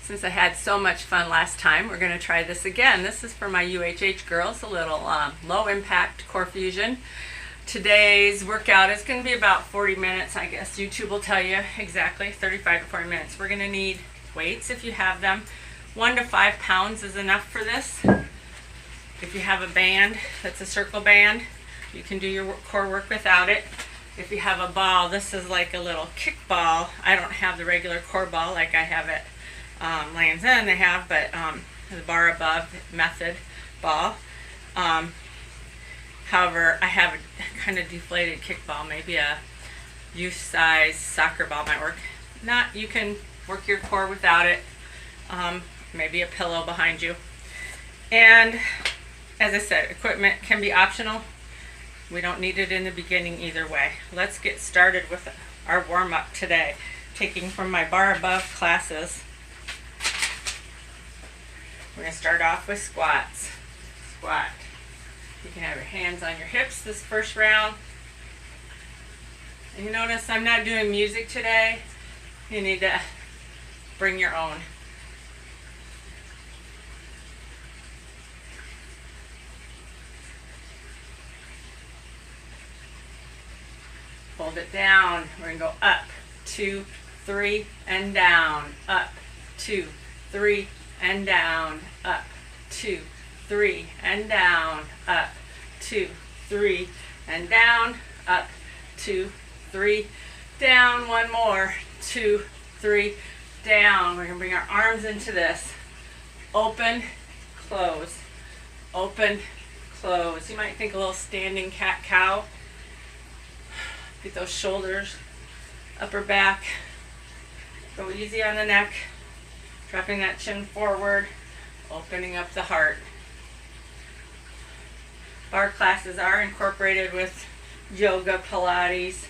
Since I had so much fun last time, we're going to try this again. This is for my UHH girls, a little low impact core fusion. Today's workout is going to be about 40 minutes, I guess. YouTube will tell you exactly, 35 to 40 minutes. We're going to need weights if you have them. 1 to 5 pounds is enough for this. If you have a band that's a circle band, you can do your core work without it. If you have a ball, this is like a little kick ball. I don't have the regular core ball like I have at Lands End they have, but the Barre method ball. However, I have a kind of deflated kickball, maybe a youth size soccer ball might work. Not, you can work your core without it. Maybe a pillow behind you. And as I said, equipment can be optional. We don't need it in the beginning either way. Let's get started with our warm-up today, taking from my bar above classes. We're going to start off with squats. Squat. You can have your hands on your hips this first round. And you notice I'm not doing music today. You need to bring your own. Hold it down. We're going to go up, 2, 3, and down. Up, 2, 3, and down. Up, 2, 3, and down. Up, 2, 3, and down. Up, 2, 3, down. One more. 2, 3, down. We're going to bring our arms into this. Open, close. Open, close. You might think a little standing cat-cow. Get those shoulders, upper back. Go easy on the neck. Dropping that chin forward. Opening up the heart. Bar classes are incorporated with yoga, Pilates,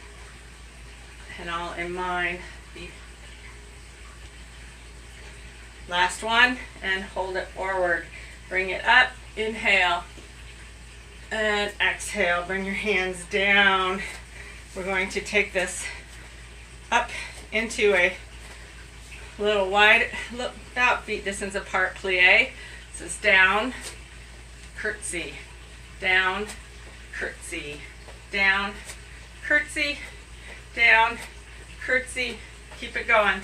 and all in mind. Last one, and hold it forward. Bring it up, inhale, and exhale. Bring your hands down. We're going to take this up into a little wide, about feet distance apart plie. This is down, curtsy, down, curtsy, down, curtsy, down, curtsy. Keep it going.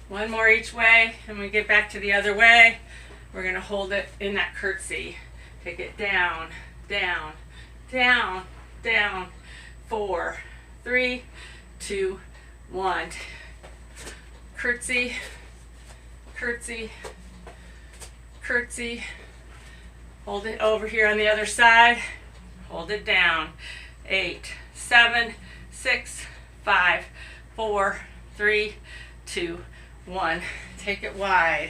One more each way, and we get back to the other way. We're going to hold it in that curtsy. Take it down, down, down, down. 4, 3, 2, 1. Curtsy, curtsy, curtsy. Hold it over here on the other side. Hold it down. 8, 7, 6, 5, 4, 3, 2, 1. Take it wide.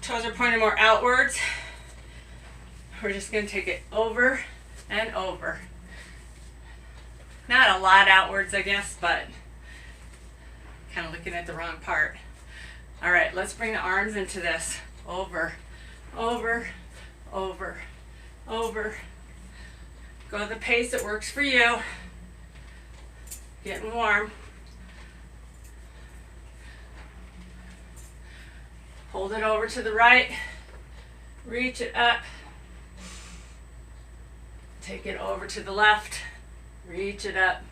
Toes are pointed more outwards. We're just going to take it over and over. Not a lot outwards, I guess, but kind of looking at the wrong part. All right, let's bring the arms into this. Over, over, over, over. Go at the pace that works for you. Getting warm. Hold it over to the right, reach it up, take it over to the left, reach it up,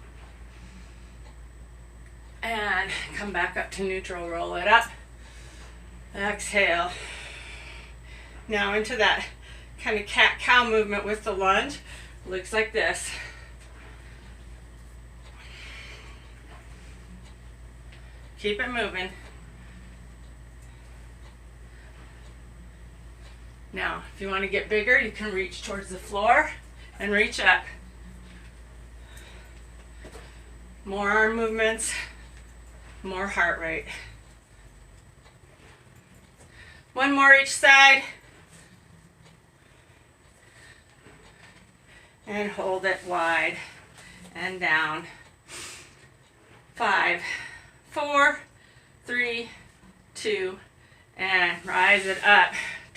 and come back up to neutral, roll it up, exhale. Now into that kind of cat-cow movement with the lunge, looks like this. Keep it moving. Now, if you want to get bigger, you can reach towards the floor and reach up. More arm movements, more heart rate. One more each side. And hold it wide and down. 5, 4, 3, 2, and rise it up.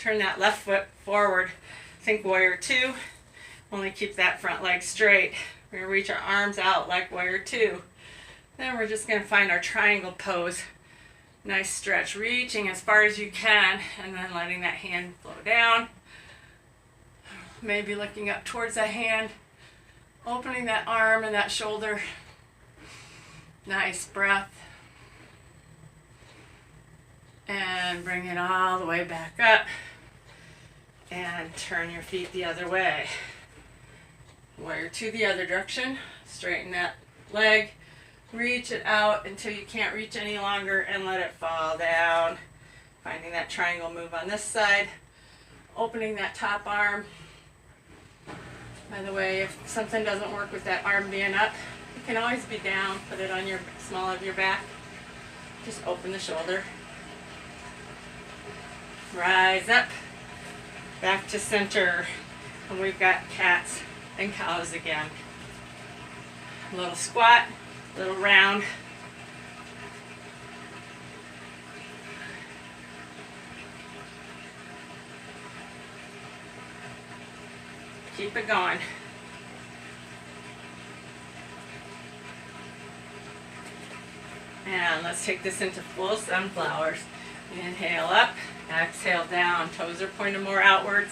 turn that left foot forward. Think warrior two. Only keep that front leg straight. We're going to reach our arms out like warrior two. Then we're just going to find our triangle pose. Nice stretch, reaching as far as you can, and then letting that hand flow down. Maybe looking up towards that hand, opening that arm and that shoulder. Nice breath. And bring it all the way back up. And turn your feet the other way. Warrior two the other direction. Straighten that leg. Reach it out until you can't reach any longer and let it fall down. Finding that triangle move on this side. Opening that top arm. By the way, if something doesn't work with that arm being up, it can always be down. Put it on your small of your back. Just open the shoulder. Rise up. Back to center. And we've got cats and cows again. A little squat. Little round. Keep it going. And let's take this into full sunflowers. Inhale up, exhale down. Toes are pointed more outwards.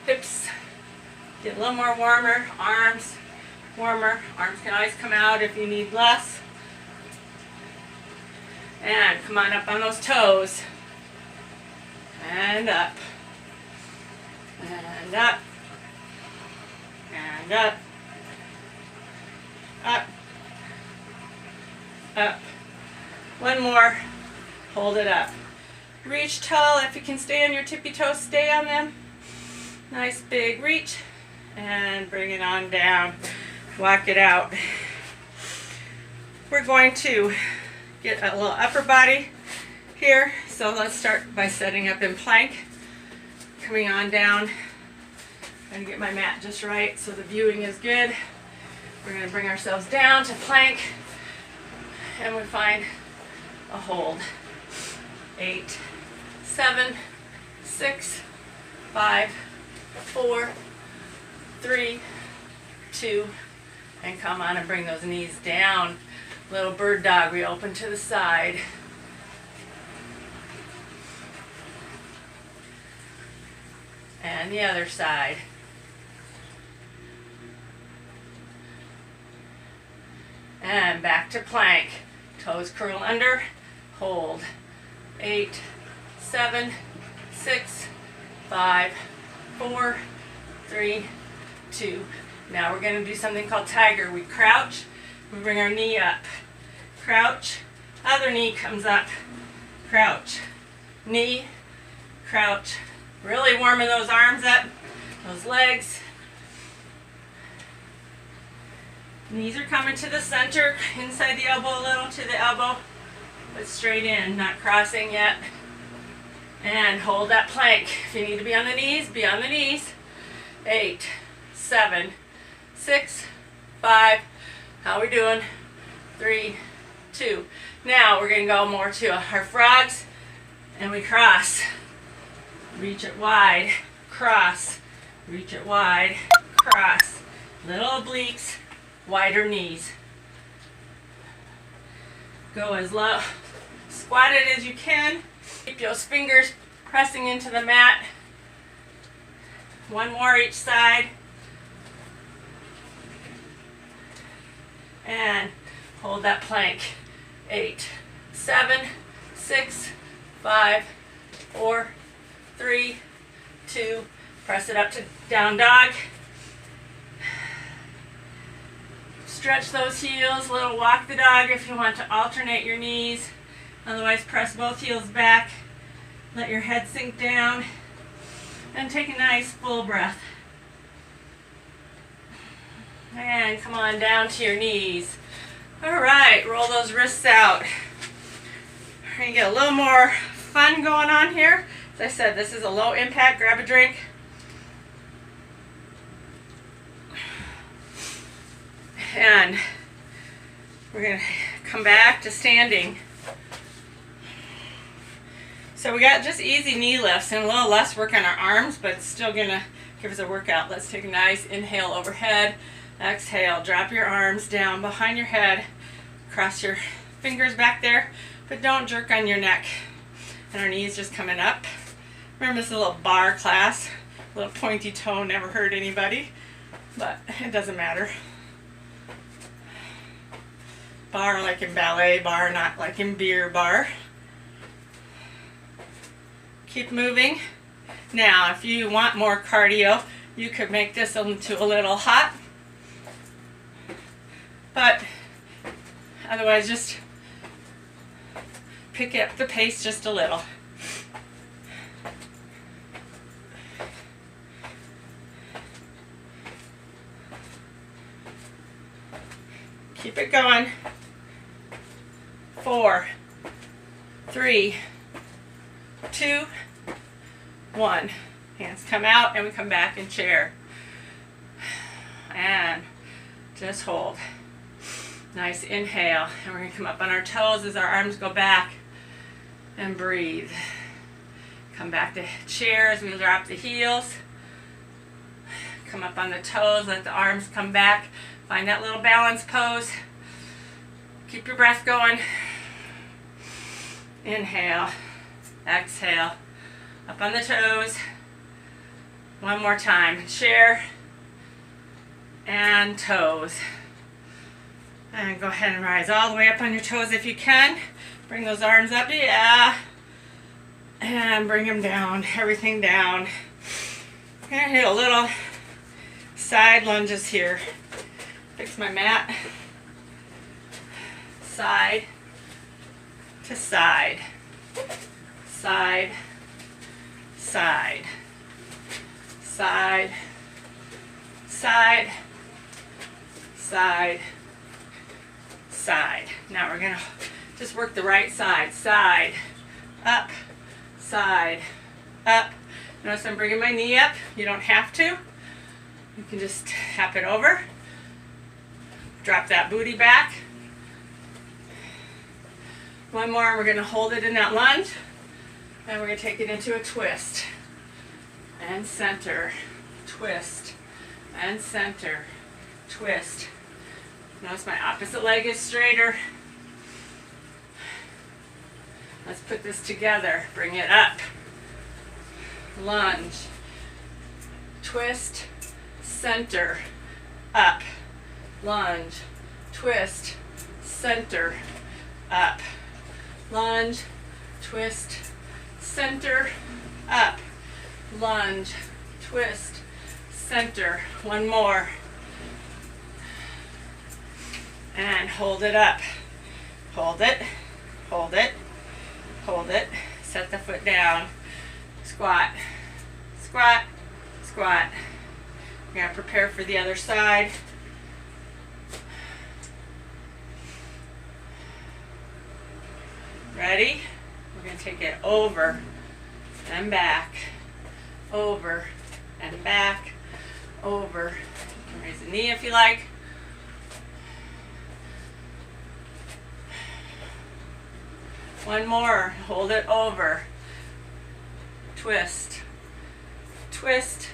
Hips get a little more warmer. Arms warmer. Arms can always come out if you need less. And come on up on those toes. And up. And up. And up. Up. Up. One more. Hold it up. Reach tall. If you can stay on your tippy toes, stay on them. Nice big reach. And bring it on down. Walk it out. We're going to get a little upper body here. So let's start by setting up in plank. Coming on down. Trying to get my mat just right so the viewing is good. We're going to bring ourselves down to plank. And we find a hold. 8, 7, 6, 5, 4, 3, 2, and come on and bring those knees down. Little bird dog, we open to the side. And the other side. And back to plank. Toes curl under, hold. 8, 7, 6, 5, 4, 3, 2. Now we're going to do something called tiger. We crouch, we bring our knee up. Crouch, other knee comes up. Crouch, knee, crouch. Really warming those arms up, those legs. Knees are coming to the center, inside the elbow a little, to the elbow, but straight in, not crossing yet. And hold that plank. If you need to be on the knees, be on the knees. 8, 7, 6, 5, how are we doing? 3, 2. Now we're going to go more to our frogs, and we cross. Reach it wide, cross. Reach it wide, cross. Little obliques, wider knees. Go as low, squatted as you can. Keep those fingers pressing into the mat. One more each side. And hold that plank. 8, 7, 6, 5, 4, 3, 2. Press it up to down dog. Stretch those heels. Little walk the dog if you want to alternate your knees. Otherwise, press both heels back. Let your head sink down. And take a nice full breath. And come on down to your knees. All right, roll those wrists out. We're going to get a little more fun going on here. As I said, this is a low impact. Grab a drink. And we're going to come back to standing. So we got just easy knee lifts and a little less work on our arms, but it's still gonna give us a workout. Let's take a nice inhale overhead. Exhale, drop your arms down behind your head. Cross your fingers back there, but don't jerk on your neck. And our knees just coming up. Remember, this is a little bar class. A little pointy toe never hurt anybody, but it doesn't matter. Bar like in ballet, bar not like in beer bar. Keep moving. Now, if you want more cardio, you could make this into a little hot. But otherwise, just pick up the pace just a little. Keep it going. 4, 3, 2, 1. Hands come out and we come back in chair. And just hold. Nice inhale. And we're going to come up on our toes as our arms go back. And breathe. Come back to chair as we drop the heels. Come up on the toes. Let the arms come back. Find that little balance pose. Keep your breath going. Inhale. Exhale. Up on the toes. One more time. Chair and toes. And go ahead and rise all the way up on your toes if you can. Bring those arms up. Yeah. And bring them down. Everything down. I'm going to hit a little side lunges here. Fix my mat. Side to side. Side. Side. Side. Side. Side. Side. Now we're going to just work the right side. Side. Up. Side. Up. Notice I'm bringing my knee up. You don't have to. You can just tap it over. Drop that booty back. One more, and we're going to hold it in that lunge. And we're going to take it into a twist. And center. Twist. And center. Twist. Notice my opposite leg is straighter. Let's put this together. Bring it up. Lunge. Twist. Center. Up. Lunge. Twist. Center. Up. Lunge. Twist. Center. Up. Lunge. Twist. Center. One more. And hold it up. Hold it. Hold it. Hold it. Set the foot down. Squat. Squat. Squat. We're going to prepare for the other side. Ready? We're going to take it over and back. Over and back. Over. You can raise the knee if you like. One more. Hold it over. Twist. Twist.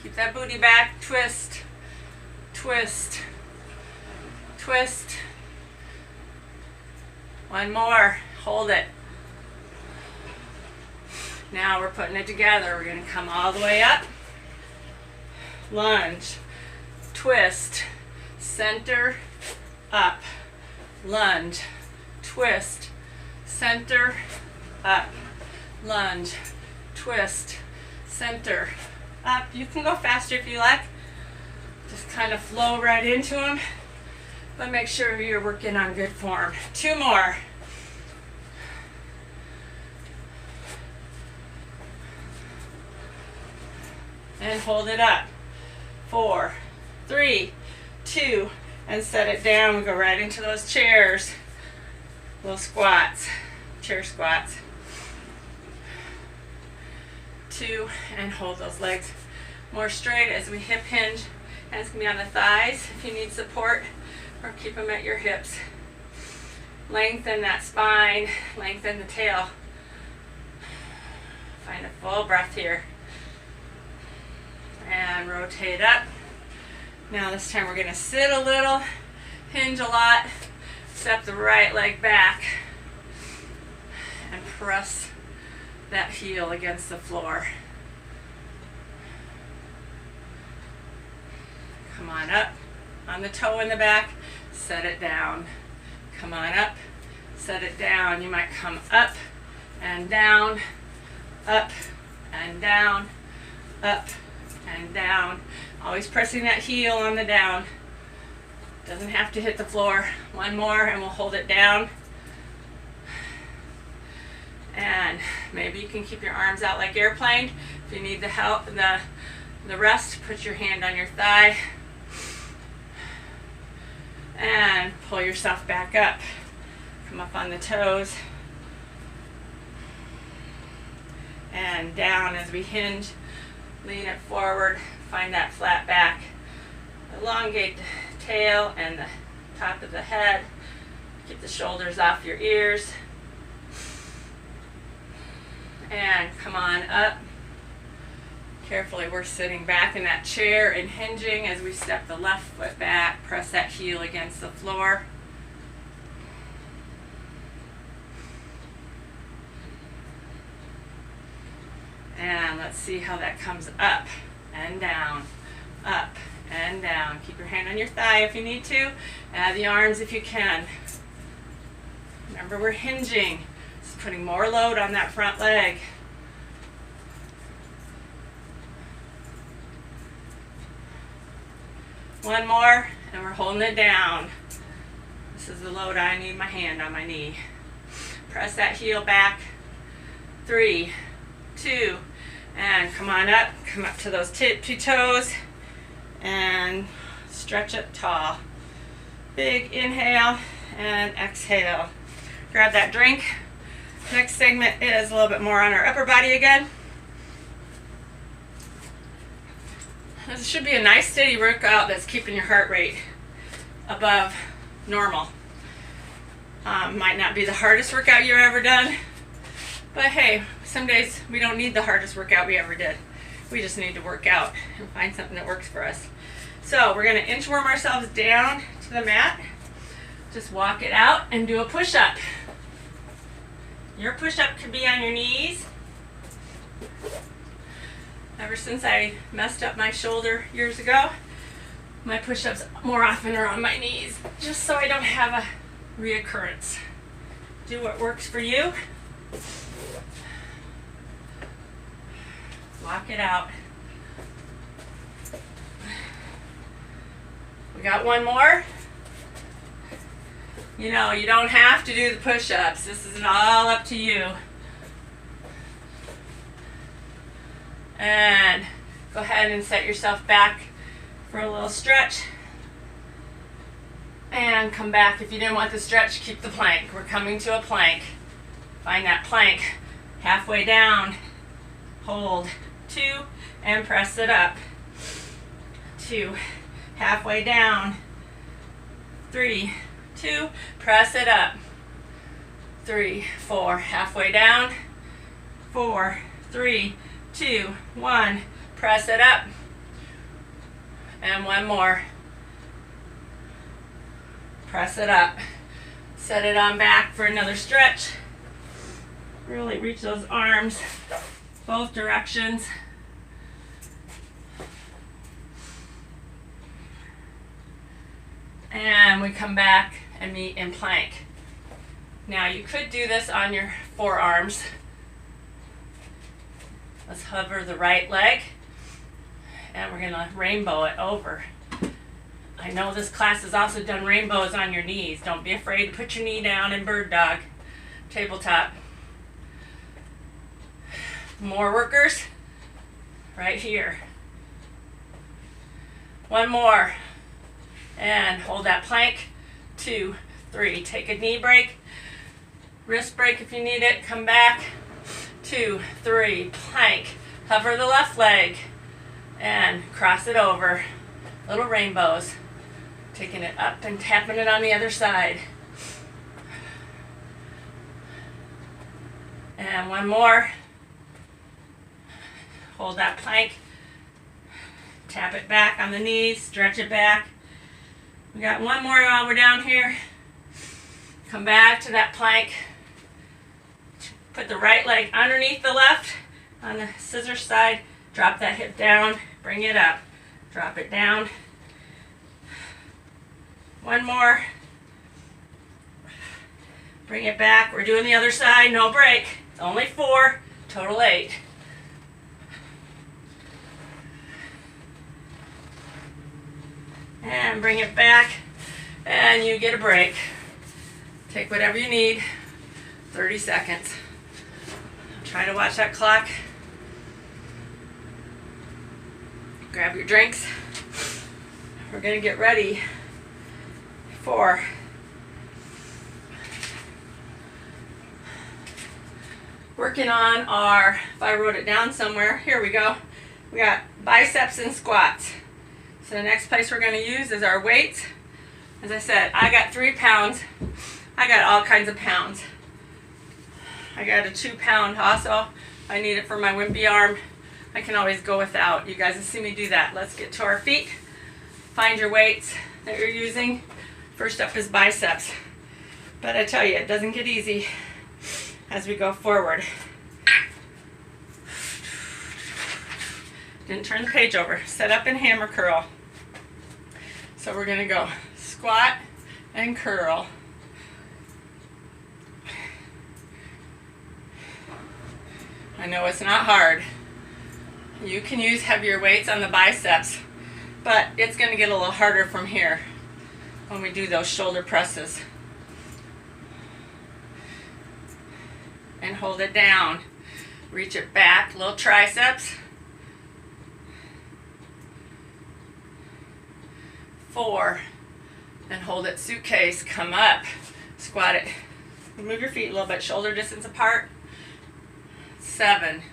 Keep that booty back. Twist. Twist. Twist. One more. Hold it. Now we're putting it together. We're going to come all the way up. Lunge. Twist. Center. Up. Lunge. Twist. Center. Up. Lunge. Twist. Center. Up. You can go faster if you like. Just kind of flow right into them. But make sure you're working on good form. 2 more. And hold it up. 4, 3, 2, and set it down. We go right into those chairs. Little squats. Chair squats. 2, and hold those legs more straight as we hip hinge. Hands can be on the thighs if you need support, or keep them at your hips. Lengthen that spine, lengthen the tail. Find a full breath here. And rotate up. Now this time we're going to sit a little, hinge a lot, step the right leg back, and press that heel against the floor. Come on up on the toe in the back, set it down. Come on up, set it down. You might come up and down, up and down, up and down. Always pressing that heel on the down. Doesn't have to hit the floor. One more and we'll hold it down. And maybe you can keep your arms out like airplane. If you need the help, the rest, put your hand on your thigh. And pull yourself back up. Come up on the toes. And down as we hinge. Lean it forward. Find that flat back. Elongate the tail and the top of the head. Keep the shoulders off your ears. And come on up. Carefully, we're sitting back in that chair and hinging as we step the left foot back. Press that heel against the floor. And let's see how that comes up and down, up and down. Keep your hand on your thigh if you need to. Add the arms if you can. Remember, we're hinging. Just putting more load on that front leg. One more, and we're holding it down. This is the load I need, my hand on my knee. Press that heel back. 3, 2, and come on up. Come up to those tippy toes and stretch up tall. Big inhale and exhale. Grab that drink. Next segment is a little bit more on our upper body again. This should be a nice steady workout that's keeping your heart rate above normal. Might not be the hardest workout you've ever done, but hey, some days we don't need the hardest workout we ever did. We just need to work out and find something that works for us. So we're going to inchworm ourselves down to the mat. Just walk it out and do a push-up. Your push-up could be on your knees. Ever since I messed up my shoulder years ago, my push-ups more often are on my knees, just so I don't have a reoccurrence. Do what works for you. Walk it out. We got one more. You know, you don't have to do the push-ups. This is all up to you. And go ahead and set yourself back for a little stretch. And come back. If you didn't want the stretch, keep the plank. We're coming to a plank. Find that plank. Halfway down. Hold. 2 and press it up. 2. Halfway down. 3, 2. Press it up. 3, 4. Halfway down. 4, 3, 2, 1. Press it up. And one more. Press it up. Set it on back for another stretch. Really reach those arms both directions. And we come back and meet in plank. Now you could do this on your forearms. Let's hover the right leg, and we're going to rainbow it over. I know this class has also done rainbows on your knees. Don't be afraid to put your knee down in bird dog, tabletop. More workers, right here. One more, and hold that plank. 2, 3, take a knee break, wrist break if you need it, come back. 2, 3, plank. Hover the left leg and cross it over. Little rainbows. Taking it up and tapping it on the other side. And one more. Hold that plank. Tap it back on the knees, stretch it back. We got one more while we're down here. Come back to that plank. Put the right leg underneath the left on the scissor side. Drop that hip down, bring it up. Drop it down. One more. Bring it back. We're doing the other side, no break. It's only 4, total 8. And bring it back, and you get a break. Take whatever you need, 30 seconds. Try to watch that clock. Grab your drinks. We're going to get ready for working on our, if I wrote it down somewhere, here we go. We got biceps and squats. So the next place we're going to use is our weights. As I said, I got 3 pounds. I got all kinds of pounds. I got a 2 pound also. I need it for my wimpy arm. I can always go without. You guys have seen me do that. Let's get to our feet. Find your weights that you're using. First up is biceps. But I tell you, it doesn't get easy as we go forward. Didn't turn the page over. Set up and hammer curl. So we're going to go squat and curl. I know it's not hard. You can use heavier weights on the biceps, but it's going to get a little harder from here when we do those shoulder presses. And hold it down. Reach it back, little triceps. 4, and hold it suitcase, come up, squat it, move your feet a little bit, shoulder distance apart. 7,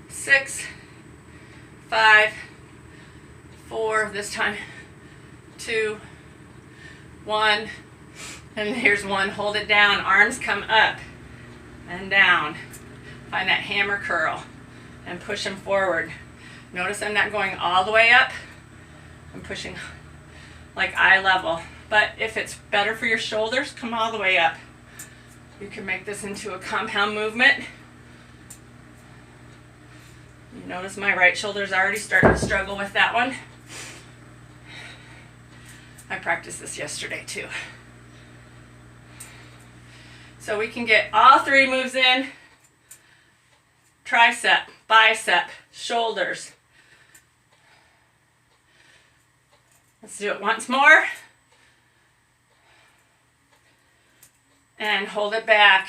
6, 5, 4, this time 2, 1, and here's 1. Hold it down, arms come up and down. Find that hammer curl and push them forward. Notice I'm not going all the way up. I'm pushing like eye level. But if it's better for your shoulders, come all the way up. You can make this into a compound movement. You notice my right shoulder's already starting to struggle with that one. I practiced this yesterday too. So we can get all 3 moves in. Tricep, bicep, shoulders. Let's do it once more. And hold it back.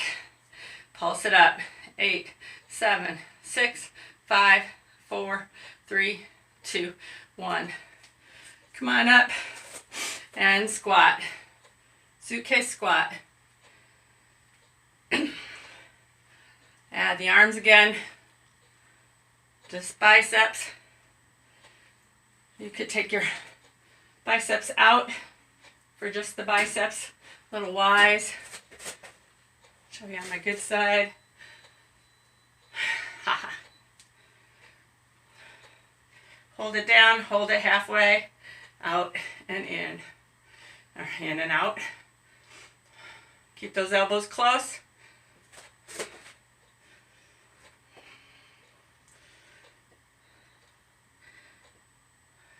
Pulse it up. 8, 7, 6, 5, 4, 3, 2, 1. Come on up and squat. Suitcase squat. Add the arms again. Just biceps. You could take your biceps out for just the biceps. Little Y's. Show you on my good side. Hold it down, hold it halfway, out and in, or in and out. Keep those elbows close.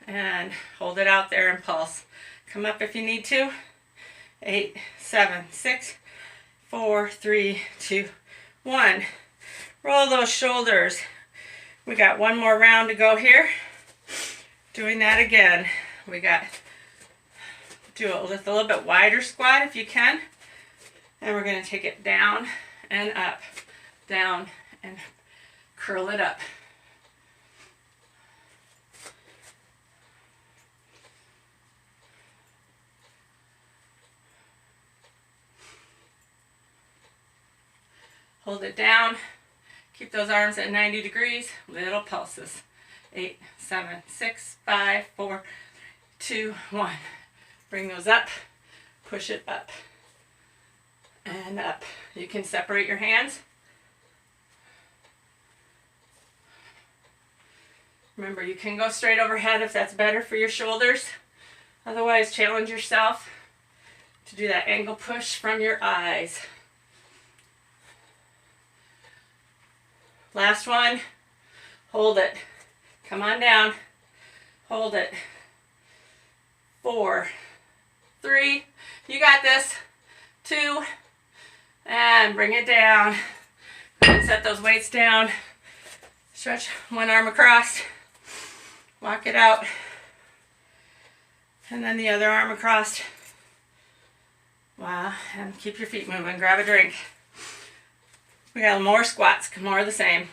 And hold it out there and pulse. Come up if you need to. 8, 7, 6, 4, 3, 2, 1. Roll those shoulders. We got one more round to go here. Doing that again. We got, do it with a little bit wider squat if you can. And we're going to take it down and up, down and curl it up. Hold it down. Keep those arms at 90 degrees. Little pulses. 8, 7, 6, 5, 4, 2, 1. Bring those up. Push it up. And up. You can separate your hands. Remember, you can go straight overhead if that's better for your shoulders. Otherwise, challenge yourself to do that angle push from your eyes. Last one. Hold it. Come on down. Hold it. 4, 3, you got this. 2, and bring it down. And set those weights down. Stretch one arm across. Walk it out. And then the other arm across. Wow, and keep your feet moving. Grab a drink. We got more squats, more of the same.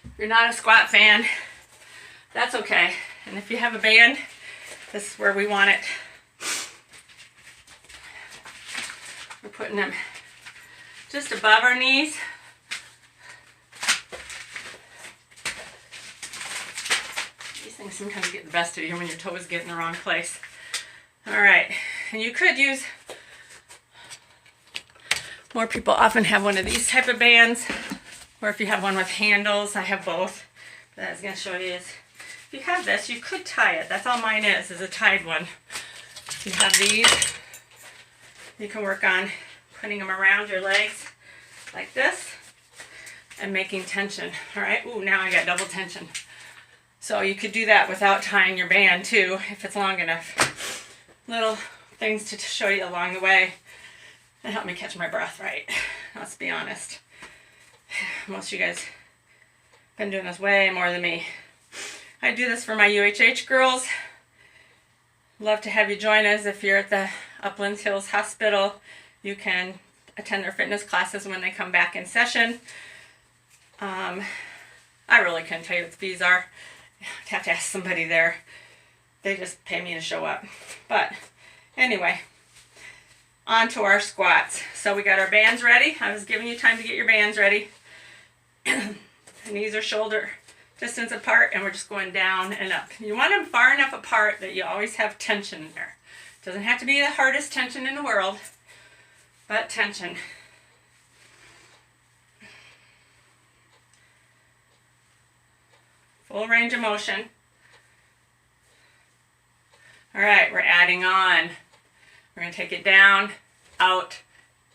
If you're not a squat fan, that's okay. And if you have a band, this is where we want it. We're putting them just above our knees. These things sometimes get the best of you when your toes get in the wrong place. All right, and you could use, more people often have one of these type of bands, or if you have one with handles, I have both. But I was going to show you is, if you have this, you could tie it. That's all mine is a tied one. If you have these, you can work on putting them around your legs like this and making tension. All right, ooh, now I got double tension. So you could do that without tying your band too, if it's long enough. Little things to show you along the way and help me catch my breath right. Let's be honest. Most of you guys have been doing this way more than me. I do this for my UHH girls. Love to have you join us. If you're at the Uplands Hills Hospital, you can attend their fitness classes when they come back in session. I really couldn't tell you what the fees are. I'd have to ask somebody there. They just pay me to show up. But anyway, on to our squats. So we got our bands ready. I was giving you time to get your bands ready. Knees are shoulder distance apart, and we're just going down and up. You want them far enough apart that you always have tension there. Doesn't have to be the hardest tension in the world, but tension. Full range of motion. All right, we're adding on. We're going to take it down, out,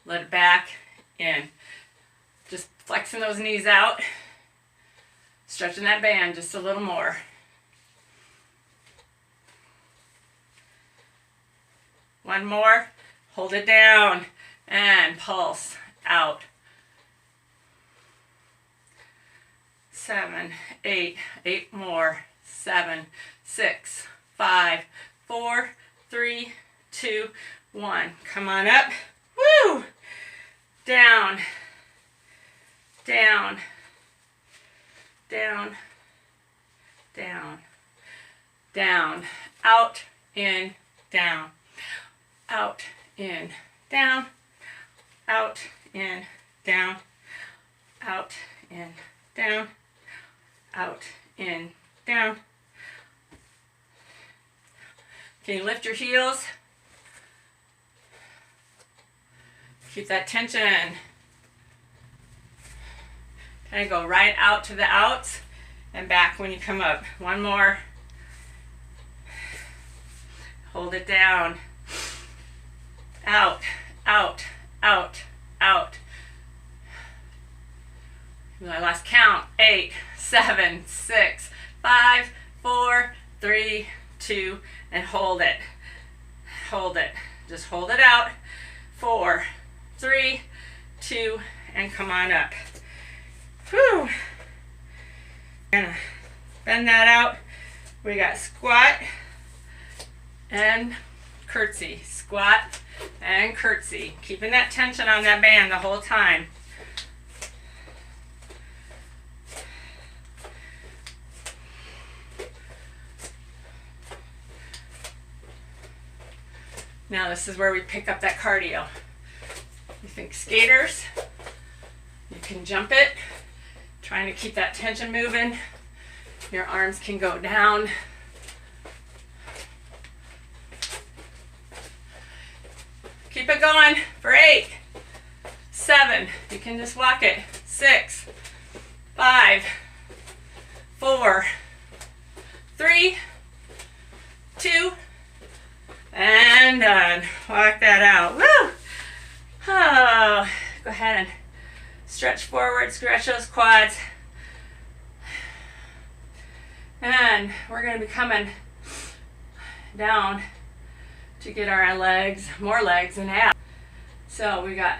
let it back, in. Just flexing those knees out, stretching that band just a little more. One more, hold it down, and pulse out. 7, 8, 8 more, 7, 6, 5, 4, 3, 2, 1. Come on up. Woo! Down. Down. Down. Down. Down. Out, in, down. Out, in, down. Out, in, down. Out, in, down. Out, in, down. Can you lift your heels? Keep that tension. Kind of go right out to the outs and back when you come up. One more. Hold it down. Out, out, out, out. I lost count. 8, 7, 6, 5, 4, 3, 2, and hold it. Hold it. Just hold it out. 4, 3, 2, and come on up. Whew. Gonna bend that out. We got squat and curtsy. Squat and curtsy. Keeping that tension on that band the whole time. Now this is where we pick up that cardio. You think skaters, you can jump it, trying to keep that tension moving. Your arms can go down. Keep it going for 8, 7, you can just walk it. 6, 5, 4, 3, 2, and done. Walk that out. Woo! Oh, go ahead and stretch forward, stretch those quads. And we're going to be coming down to get our legs, more legs and abs. So we got,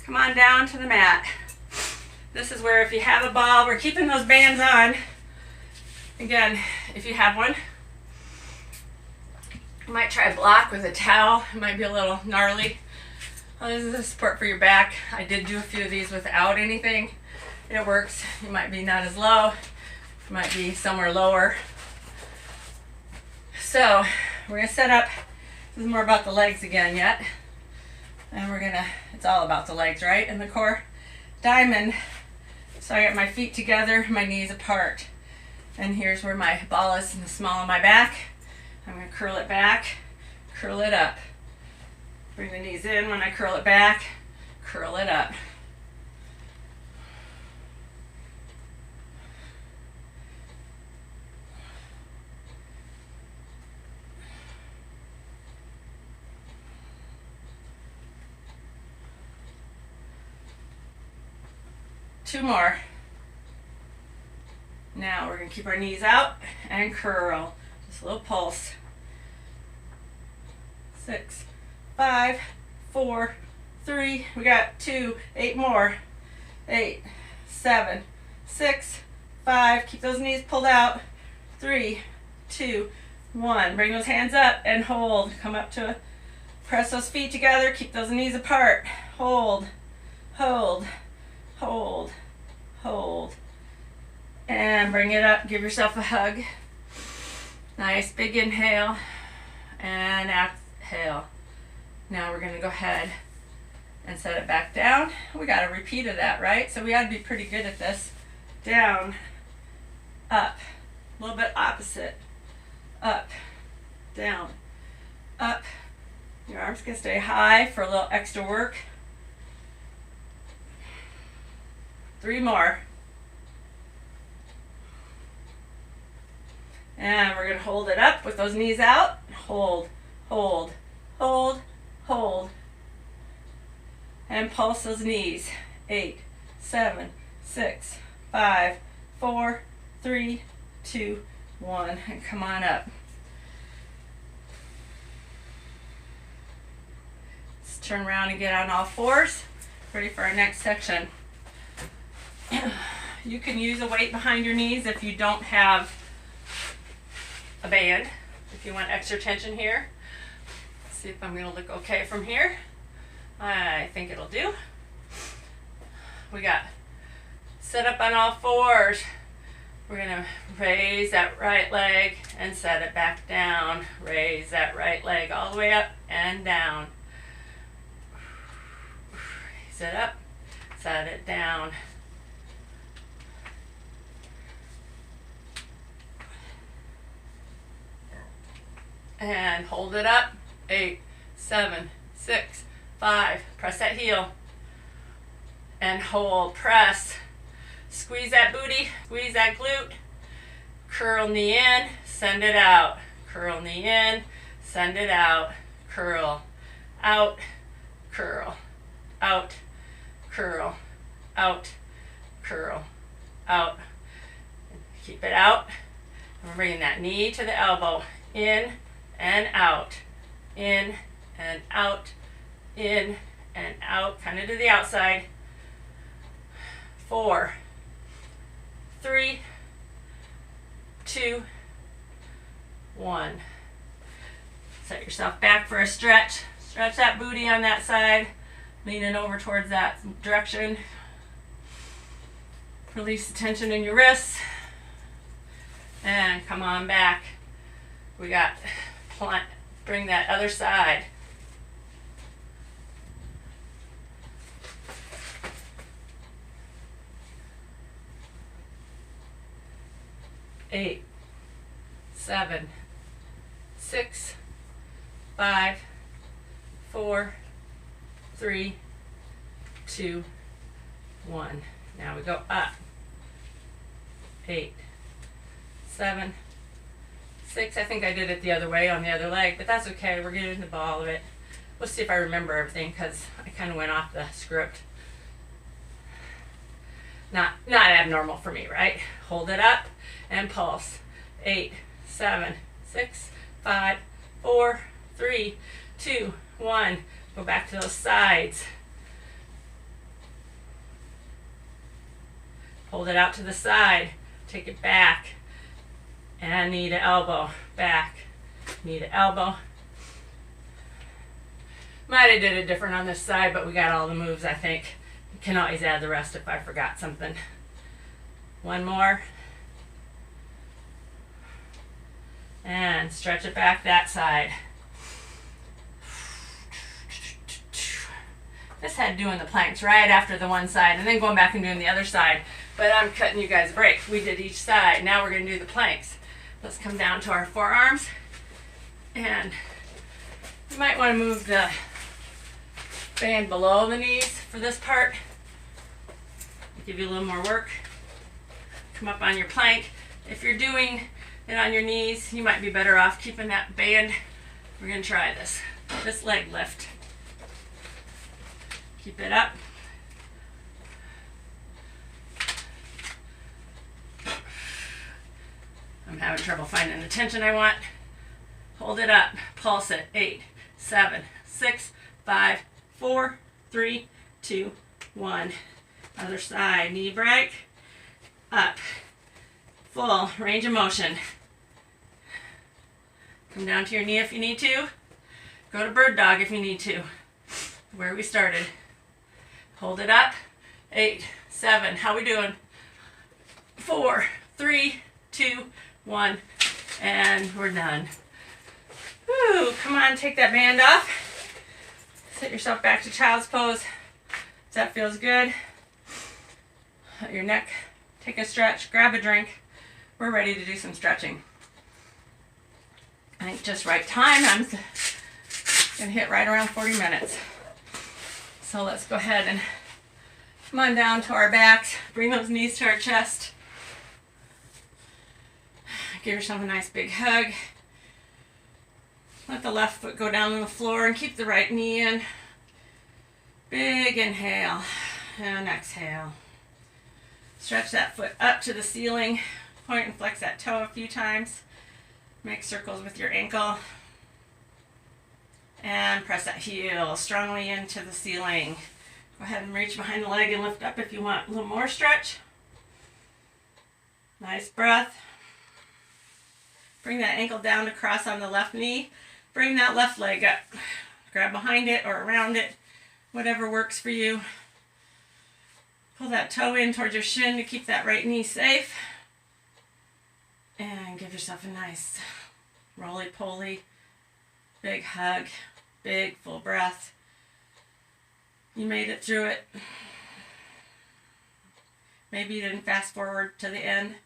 come on down to the mat. This is where if you have a ball, we're keeping those bands on. Again, if you have one, you might try a block with a towel. It might be a little gnarly. This is a support for your back. I did do a few of these without anything. It works. You might be not as low. You might be somewhere lower. So we're going to set up. This is more about the legs again yet. And we're going to, it's all about the legs, right? And the core. Diamond. So I got my feet together, my knees apart. And here's where my ball is in the small of my back. I'm going to curl it back, curl it up. Bring the knees in when I curl it back, curl it up. Two more. Now we're going to keep our knees out and curl. Just a little pulse. 6, 5, 4, 3. We got 2, 8 more. 8, 7, 6, 5. Keep those knees pulled out. 3, 2, 1. Bring those hands up and hold. Come up to a, press those feet together. Keep those knees apart. Hold, hold, hold, hold. And bring it up. Give yourself a hug. Nice big inhale and exhale. Now we're going to go ahead and set it back down. We got a repeat of that, right? So we got to be pretty good at this. Down, up, a little bit opposite. Up, down, up. Your arms can stay high for a little extra work. 3 more. And we're going to hold it up with those knees out. Hold, hold, hold, hold. And pulse those knees. 8, 7, 6, 5, 4, 3, 2, 1. And come on up. Let's turn around and get on all fours. Ready for our next section. You can use a weight behind your knees if you don't have a band, if you want extra tension here. Let's see if I'm going to look okay from here. I think it'll do. We got set up on all fours. We're going to raise that right leg and set it back down. Raise that right leg all the way up and down. Raise it up, set it down. And hold it up. 8, 7, 6, 5. Press that heel. And hold. Press. Squeeze that booty. Squeeze that glute. Curl knee in. Send it out. Curl knee in. Send it out. Curl. Out. Curl. Out. Curl. Out. Curl. Out. Keep it out. And we're bringing that knee to the elbow. In and out, in and out, in and out, kind of to the outside. 4, 3, 2, 1. Set yourself back for a stretch. Stretch that booty on that side, leaning over towards that direction. Release the tension in your wrists. And come on back. We got bring that other side. Eight, 7, 6, 5, 4, 3, 2, 1. Now we go up. 8, 7, 6. I think I did it the other way on the other leg, but that's okay. We're getting the ball of it. We'll see if I remember everything because I kind of went off the script. Not abnormal for me, right? Hold it up and pulse. 8, 7, 6, 5, 4, 3, 2, 1. Go back to those sides. Hold it out to the side. Take it back. And knee to elbow. Back. Knee to elbow. Might have did it different on this side, but we got all the moves, I think. You can always add the rest if I forgot something. One more. And stretch it back that side. This had doing the planks right after the one side and then going back and doing the other side. But I'm cutting you guys a break. We did each side. Now we're going to do the planks. Let's come down to our forearms. And you might want to move the band below the knees for this part. Give you a little more work. Come up on your plank. If you're doing it on your knees, you might be better off keeping that band. We're going to try this leg lift. Keep it up. I'm having trouble finding the tension I want. Hold it up. Pulse it. 8, 7, 6, 5, 4, 3, 2, 1. Other side. Knee break. Up. Full range of motion. Come down to your knee if you need to. Go to bird dog if you need to. Where we started. Hold it up. 8, 7. How we doing? 4, 3, 2, 1. And we're done. Woo, come on, take that band off. Sit yourself back to child's pose. If that feels good. Let your neck take a stretch. Grab a drink. We're ready to do some stretching. I think just right time. I'm going to hit right around 40 minutes. So let's go ahead and come on down to our backs. Bring those knees to our chest. Give yourself a nice big hug. Let the left foot go down on the floor and keep the right knee in. Big inhale and exhale. Stretch that foot up to the ceiling. Point and flex that toe a few times. Make circles with your ankle. And press that heel strongly into the ceiling. Go ahead and reach behind the leg and lift up if you want a little more stretch. Nice breath. Bring that ankle down to cross on the left knee. Bring that left leg up. Grab behind it or around it, whatever works for you. Pull that toe in towards your shin to keep that right knee safe. And give yourself a nice roly-poly, big hug, big full breath. You made it through it. Maybe you didn't fast forward to the end.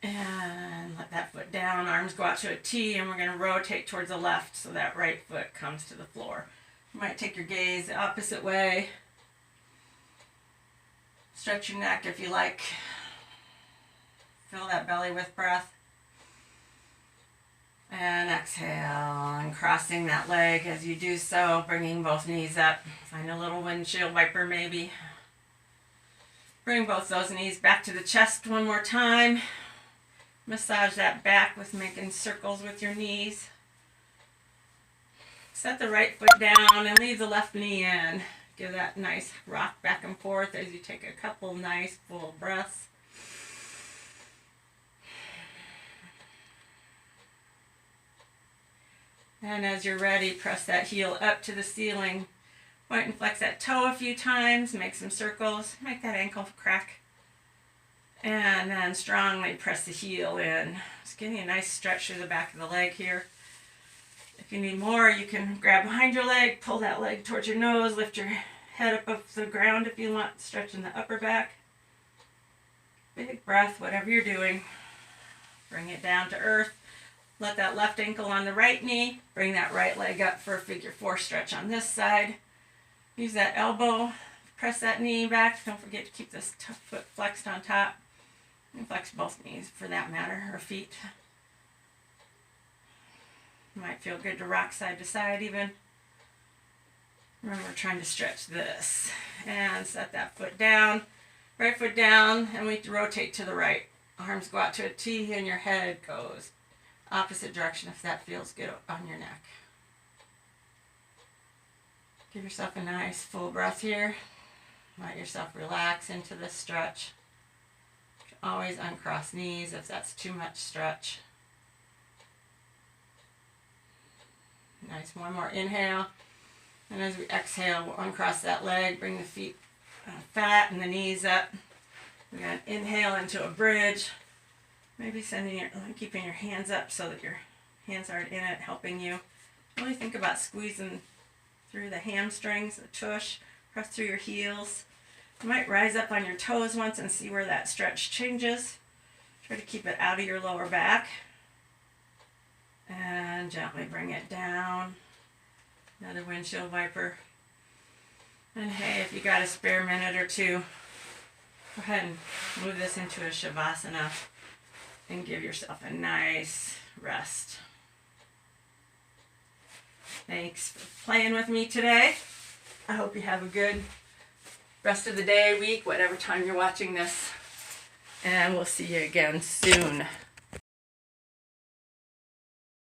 And let that foot down, arms go out to a T, and we're going to rotate towards the left so that right foot comes to the floor. You might take your gaze the opposite way. Stretch your neck if you like. Fill that belly with breath. And exhale, and crossing that leg as you do so, bringing both knees up. Find a little windshield wiper maybe. Bring both those knees back to the chest one more time. Massage that back with making circles with your knees. Set the right foot down and leave the left knee in. Give that nice rock back and forth as you take a couple nice full breaths. And as you're ready, press that heel up to the ceiling. Point and flex that toe a few times. Make some circles. Make that ankle crack. And then strongly press the heel in. Just getting a nice stretch through the back of the leg here. If you need more, you can grab behind your leg, pull that leg towards your nose, lift your head up off the ground if you want, stretching the upper back. Big breath, whatever you're doing. Bring it down to earth. Let that left ankle on the right knee. Bring that right leg up for a figure 4 stretch on this side. Use that elbow. Press that knee back. Don't forget to keep this foot flexed on top. And flex both knees for that matter, or feet. Might feel good to rock side to side even. Remember, we're trying to stretch this. And set that foot down, right foot down, and we rotate to the right. Arms go out to a T and your head goes opposite direction if that feels good on your neck. Give yourself a nice full breath here. Let yourself relax into this stretch. Always uncross knees if that's too much stretch. Nice, one more inhale. And as we exhale, we'll uncross that leg, bring the feet flat and the knees up. We're going to inhale into a bridge. Maybe keeping your hands up so that your hands aren't in it, helping you. Really think about squeezing through the hamstrings, the tush, press through your heels. You might rise up on your toes once and see where that stretch changes. Try to keep it out of your lower back. And gently bring it down. Another windshield wiper. And hey, if you got a spare minute or two, go ahead and move this into a Shavasana and give yourself a nice rest. Thanks for playing with me today. I hope you have a good rest of the day, week, whatever time you're watching this. And we'll see you again soon.